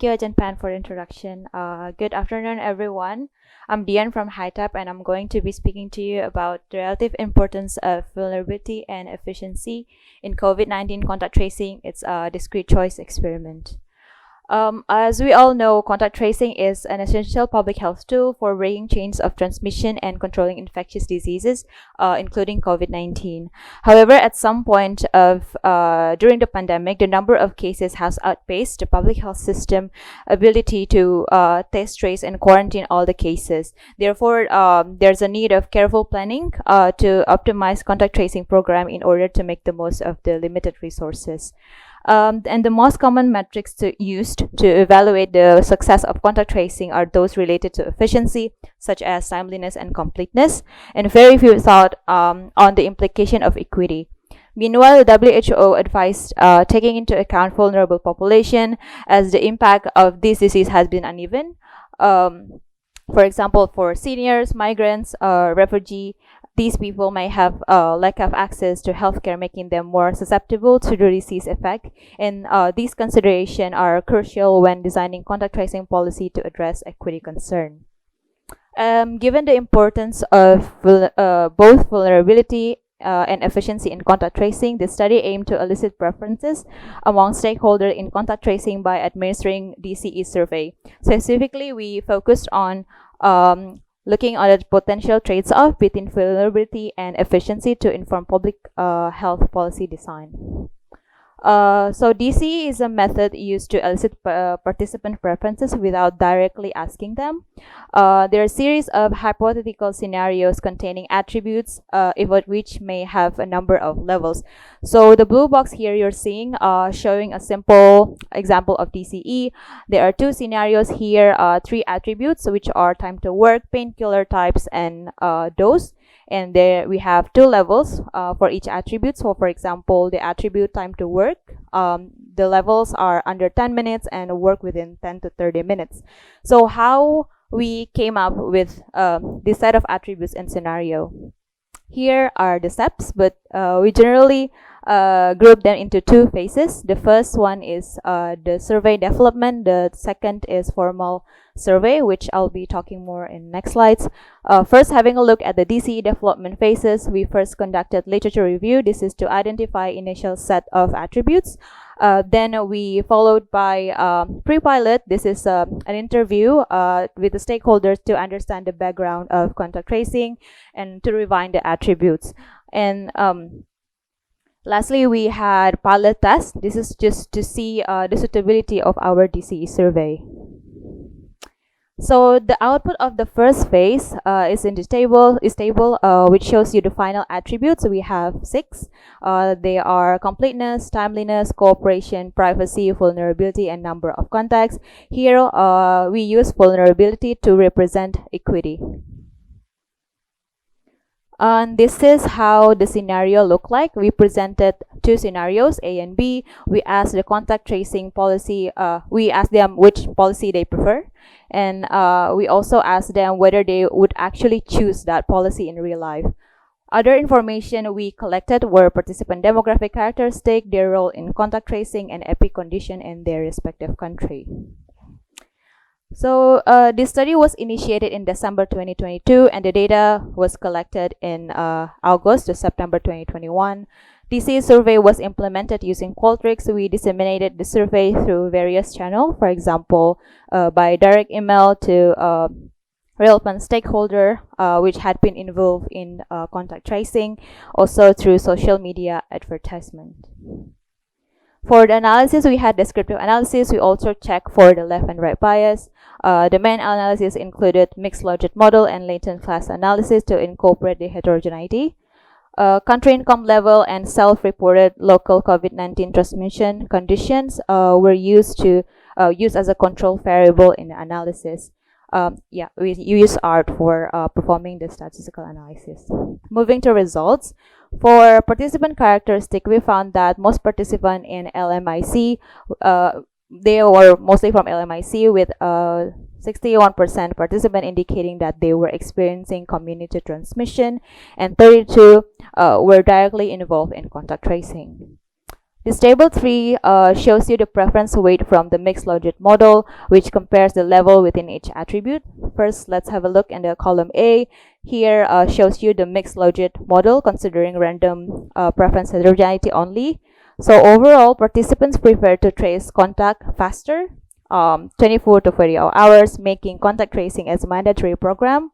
Thank you, Ajahn Pan, for the introduction. Good afternoon, everyone. I'm Dian from HTAP, and I'm going to be speaking to you about the relative importance of vulnerability and efficiency in COVID-19 contact tracing. It's a discrete choice experiment. As we all know, contact tracing is an essential public health tool for breaking chains of transmission and controlling infectious diseases, including COVID-19. However, at some point during the pandemic, the number of cases has outpaced the public health system ability to test, trace, and quarantine all the cases. Therefore, there's a need of careful planning to optimize contact tracing program in order to make the most of the limited resources. And the most common metrics used to evaluate the success of contact tracing are those related to efficiency, such as timeliness and completeness, and very few thought on the implication of equity. Meanwhile, the WHO advised taking into account vulnerable population, as the impact of this disease has been uneven. For example, for seniors, migrants, refugees, these people may have lack of access to healthcare, making them more susceptible to the disease effect. And these considerations are crucial when designing contact tracing policy to address equity concern. Given the importance of both vulnerability and efficiency in contact tracing, the study aimed to elicit preferences among stakeholders in contact tracing by administering DCE survey. Specifically, we focused on looking at the potential trades-off between vulnerability and efficiency to inform public health policy design. So DCE is a method used to elicit participant preferences without directly asking them. There are a series of hypothetical scenarios containing attributes, which may have a number of levels. So the blue box here you're seeing showing a simple example of DCE. There are two scenarios here, three attributes, which are time to work, painkiller types, and dose. And there we have two levels for each attribute. So for example, the attribute time to work, the levels are under 10 minutes and work within 10 to 30 minutes. So how we came up with this set of attributes and scenario. Here are the steps, but we generally group them into two phases. The first one is the survey development. The second is formal survey, which I'll be talking more in next slides. First, having a look at the DCE development phases, we first conducted literature review. This is to identify initial set of attributes. Then we followed by pre-pilot. This is an interview with the stakeholders to understand the background of contact tracing and to refine the attributes. And lastly, we had pilot test. This is just to see the suitability of our DCE survey. So the output of the first phase is in the table, which shows you the final attributes. So we have 6. They are completeness, timeliness, cooperation, privacy, vulnerability, and number of contacts. Here we use vulnerability to represent equity. And this is how the scenario looked like. We presented two scenarios, A and B. We asked the contact tracing policy, we asked them which policy they prefer. And we also asked them whether they would actually choose that policy in real life. Other information we collected were participant demographic characteristics, their role in contact tracing, and epic condition in their respective country. So this study was initiated in December 2022, and the data was collected in August to September 2021. DCE survey was implemented using Qualtrics. We disseminated the survey through various channels, for example, by direct email to relevant stakeholder which had been involved in contact tracing, also through social media advertisement. For the analysis, we had descriptive analysis. We also checked for the left and right bias. The main analysis included mixed logic model and latent class analysis to incorporate the heterogeneity. Country income level and self-reported local COVID-19 transmission conditions were used as a control variable in the analysis. We use art for performing the statistical analysis. Moving to results. For participant characteristic, we found that most participants in LMIC, they were mostly from LMIC, with 61% participant indicating that they were experiencing community transmission, and 32 were directly involved in contact tracing. This table 3 shows you the preference weight from the mixed logit model, which compares the level within each attribute. First, let's have a look in the column A. Here shows you the mixed logit model considering random preference heterogeneity only. So overall, participants prefer to trace contact faster, 24 to 48 hours, making contact tracing as a mandatory program,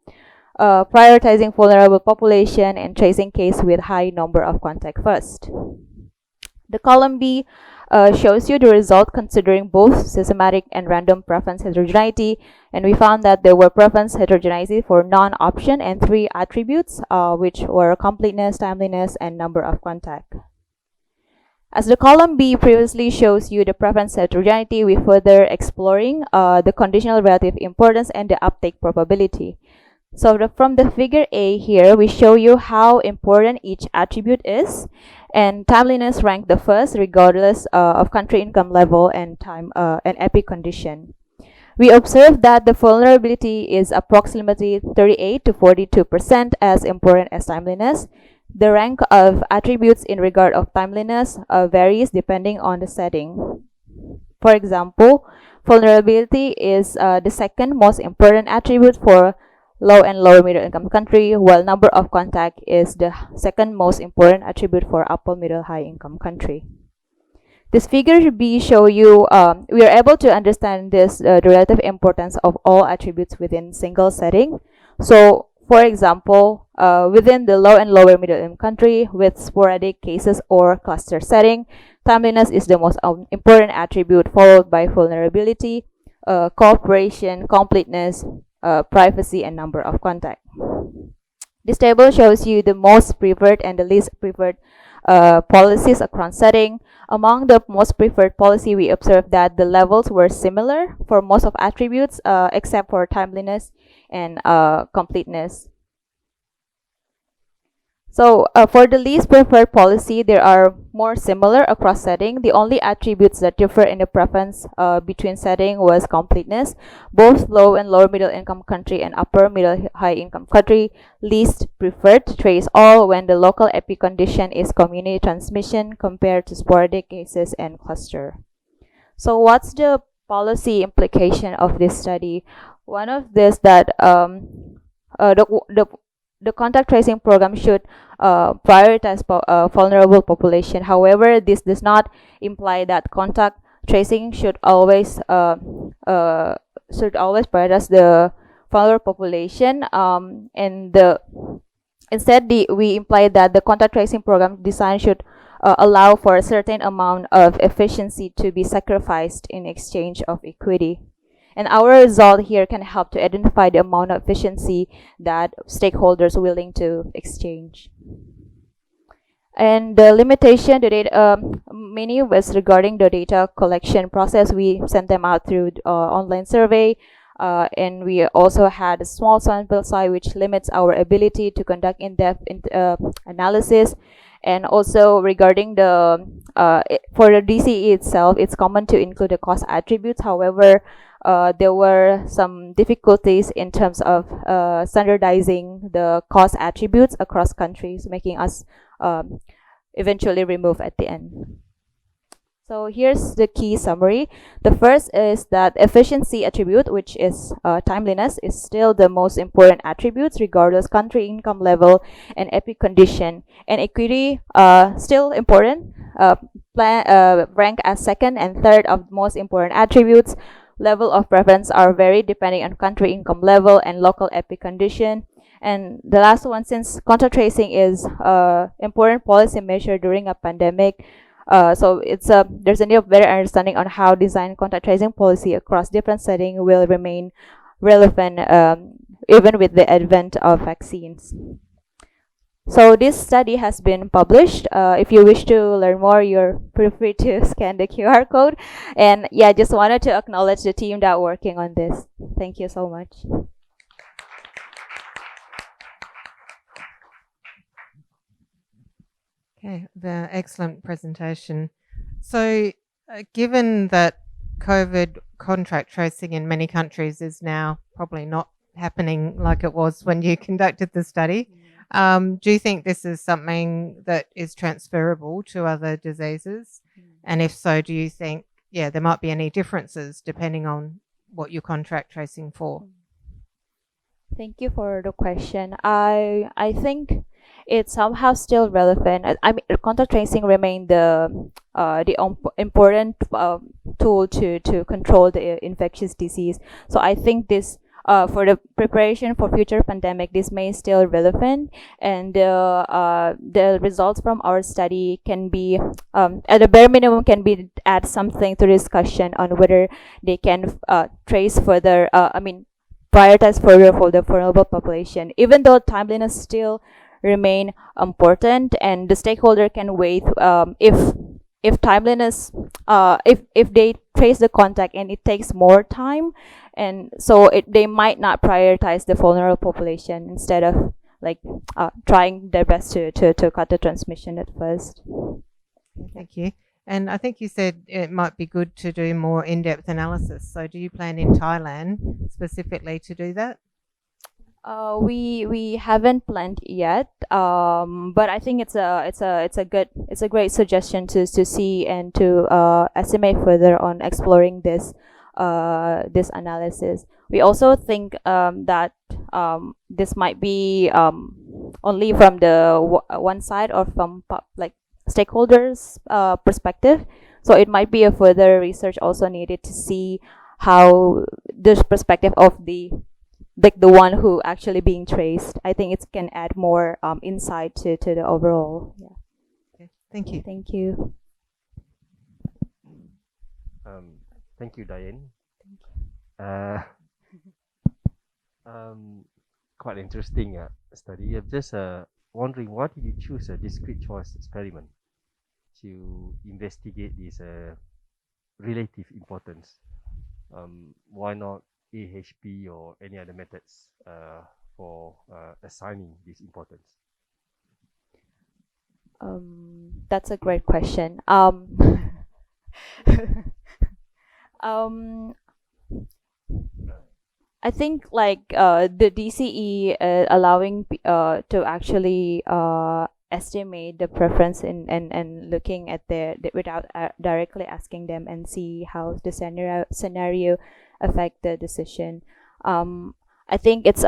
prioritizing vulnerable population, and tracing case with high number of contact first. The column B shows you the result considering both systematic and random preference heterogeneity, and we found that there were preference heterogeneity for non-option and 3 attributes, which were completeness, timeliness, and number of contact. As the column B previously shows you the preference heterogeneity, we further exploring the conditional relative importance and the uptake probability. So from the figure A here, we show you how important each attribute is, and timeliness ranked the first regardless of country income level and time and epi condition. We observed that the vulnerability is approximately 38 to 42% as important as timeliness. The rank of attributes in regard of timeliness varies depending on the setting. For example, vulnerability is the second most important attribute for low and lower middle income country, while number of contact is the second most important attribute for upper middle high income country. This figure B show you we are able to understand this the relative importance of all attributes within single setting. So for example, within the low and lower middle income country with sporadic cases or cluster setting, timeliness is the most important attribute, followed by vulnerability, cooperation, completeness, privacy, and number of contact. This table shows you the most preferred and the least preferred policies across setting. Among the most preferred policy, we observed that the levels were similar for most of attributes except for timeliness and completeness. So for the least preferred policy, there are more similar across setting. The only attributes that differ in the preference between setting was completeness. Both low and lower middle income country and upper middle high income country least preferred to trace all when the local epi condition is community transmission compared to sporadic cases and cluster. So what's the policy implication of this study? One of this that the contact tracing program should prioritize vulnerable population. However, this does not imply that contact tracing should always prioritize the vulnerable population. Instead, we imply that the contact tracing program design should allow for a certain amount of efficiency to be sacrificed in exchange of equity. And our result here can help to identify the amount of efficiency that stakeholders are willing to exchange. And the limitation, the data, many was regarding the data collection process. We sent them out through online survey, and we also had a small sample size, which limits our ability to conduct in-depth analysis. And also regarding the for the DCE itself, it's common to include the cost attributes. However, there were some difficulties in terms of standardizing the cost attributes across countries, making us eventually remove at the end. So here's the key summary. The first is that efficiency attribute, which is timeliness, is still the most important attributes regardless country income level and epi condition. And equity still important, rank as second and third of most important attributes. Level of preference are varied depending on country income level and local epi condition. And the last one, since contact tracing is important policy measure during a pandemic, so there's a need of better understanding on how design contact tracing policy across different settings will remain relevant even with the advent of vaccines. So this study has been published. If you wish to learn more, you're free to scan the QR code. And yeah, just wanted to acknowledge the team that working on this. Thank you so much. Okay, the excellent presentation. So given that COVID contact tracing in many countries is now probably not happening like it was when you conducted the study, Do you think this is something that is transferable to other diseases? And if so, do you think, there might be any differences depending on what you're contact tracing for? Thank you for the question. I think it's somehow still relevant. I mean, contact tracing remain the important tool to control the infectious disease. So I think this for the preparation for future pandemic, this may still relevant, and the results from our study can be at a bare minimum can be add something to discussion on whether they can trace further. Prioritize further for the vulnerable population, even though timeliness still remain important, and the stakeholder can wait if timeliness if they trace the contact and it takes more time, and so they might not prioritize the vulnerable population instead of like trying their best to cut the transmission at first. Thank you. And I think you said it might be good to do more in-depth analysis. So do you plan in Thailand specifically to do that? We haven't planned yet, but I think it's a great suggestion to see and to estimate further on exploring this analysis. We also think that this might be only from the one side or from stakeholders perspective, so it might be a further research also needed to see how this perspective of the one who actually being traced. I think it can add more insight to the overall. Yeah. Okay. Thank you. Thank you. Thank you, Diane. Quite interesting study. I'm just wondering, why did you choose a discrete choice experiment to investigate this relative importance? Why not AHP or any other methods for assigning this importance? That's a great question. I think the DCE allowing to actually estimate the preference and looking at without directly asking them and see how the scenario affect the decision. I think it's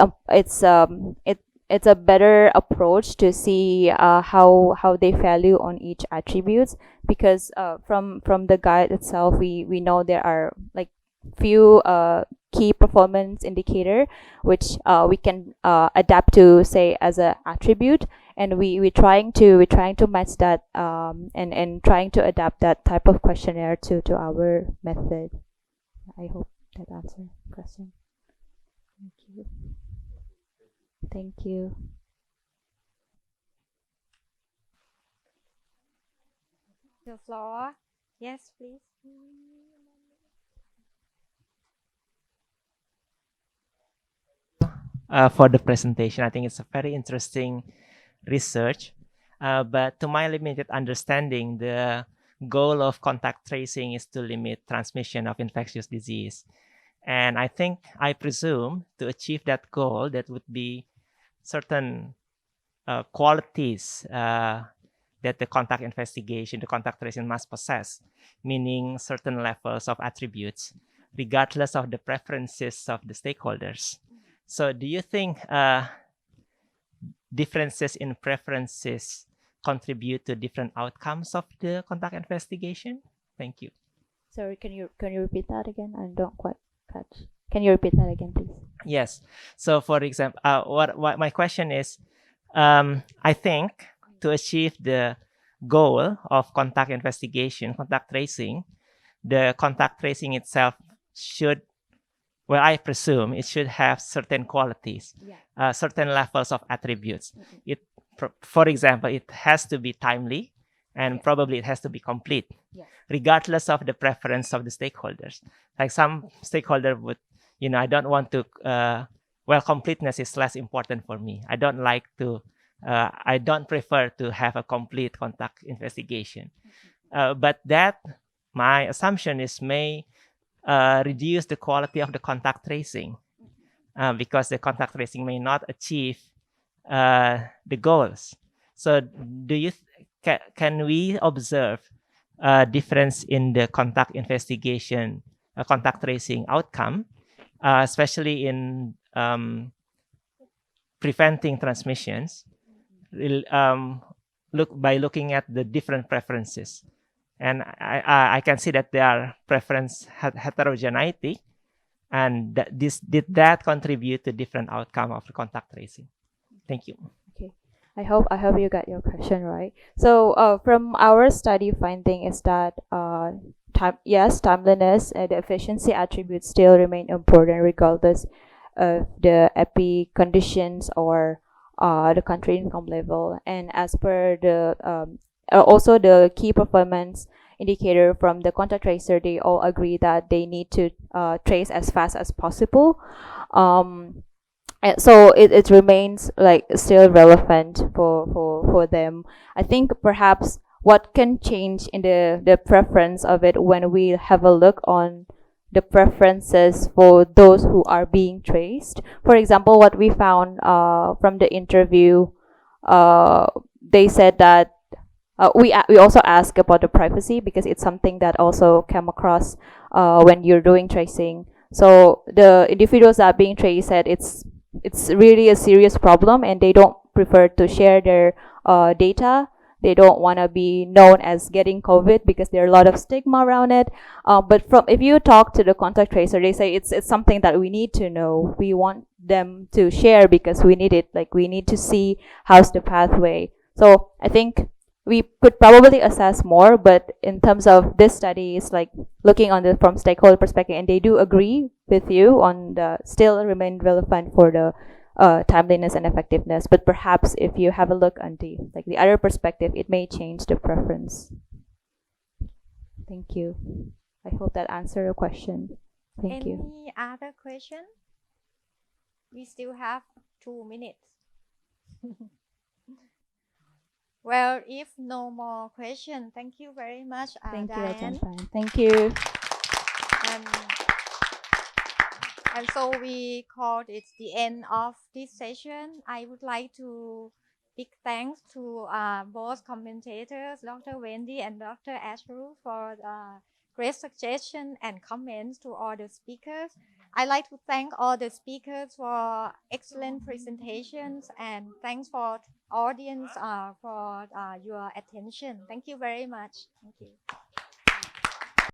a better approach to see how they value on each attributes, because from the guide itself we know there are few key performance indicator which we can adapt to say as a attribute, and we're trying to match that and trying to adapt that type of questionnaire to our method. I hope that answers the question. Thank you. Thank you. The floor. Yes, please. For the presentation. I think it's a very interesting research, but to my limited understanding, the goal of contact tracing is to limit transmission of infectious disease. And I presume to achieve that goal, that would be certain qualities that the contact investigation, the contact tracing must possess, meaning certain levels of attributes, regardless of the preferences of the stakeholders. So do you think differences in preferences contribute to different outcomes of the contact investigation? Thank you. Sorry, can you repeat that again? I don't quite catch. Can you repeat that again, please? Yes. So for example, what my question is, I think to achieve the goal of contact investigation, contact tracing, the contact tracing itself should, well, I presume it should have certain qualities, certain levels of attributes. For example, it has to be timely, and probably it has to be complete, regardless of the preference of the stakeholders. Like some stakeholder would, I don't want to, completeness is less important for me. I don't prefer to have a complete contact investigation. But that, my assumption is, may reduce the quality of the contact tracing, because the contact tracing may not achieve the goals. So do you can we observe a difference in the contact investigation, contact tracing outcome, especially in preventing transmissions, looking at the different preferences? And I can see that there are preference heterogeneity, and did that contribute to different outcome of the contact tracing? Thank you. Okay, I hope you got your question right. So from our study finding is that timeliness and the efficiency attributes still remain important regardless of the epi conditions or the country income level. And as per the also the key performance indicator from the contact tracer, they all agree that they need to trace as fast as possible. And so it remains like still relevant for them. I think perhaps what can change in the preference of it when we have a look on the preferences for those who are being traced. For example, what we found from the interview, they said that we also ask about the privacy because it's something that also came across when you're doing tracing. So the individuals that are being traced said it's really a serious problem and they don't prefer to share their data. They don't want to be known as getting COVID because there are a lot of stigma around it. But if you talk to the contact tracer, they say it's something that we need to know. We want them to share because we need it. Like we need to see how's the pathway. So I think we could probably assess more, but in terms of this study, it's like looking on from stakeholder perspective, and they do agree with you on the still remain relevant for the timeliness and effectiveness. But perhaps if you have a look on the other perspective, it may change the preference. Thank you. I hope that answered your question. Thank you. Any other question? We still have 2 minutes. Well, if no more question, thank you very much, Thank you, Dian. Ajahn Pan. Thank you. And so we called it the end of this session. I would like to big thanks to both commentators, Dr. Wendy and Dr. Ashru, for great suggestions and comments to all the speakers. I'd like to thank all the speakers for excellent presentations, and thanks for audience for your attention. Thank you very much. Thank you.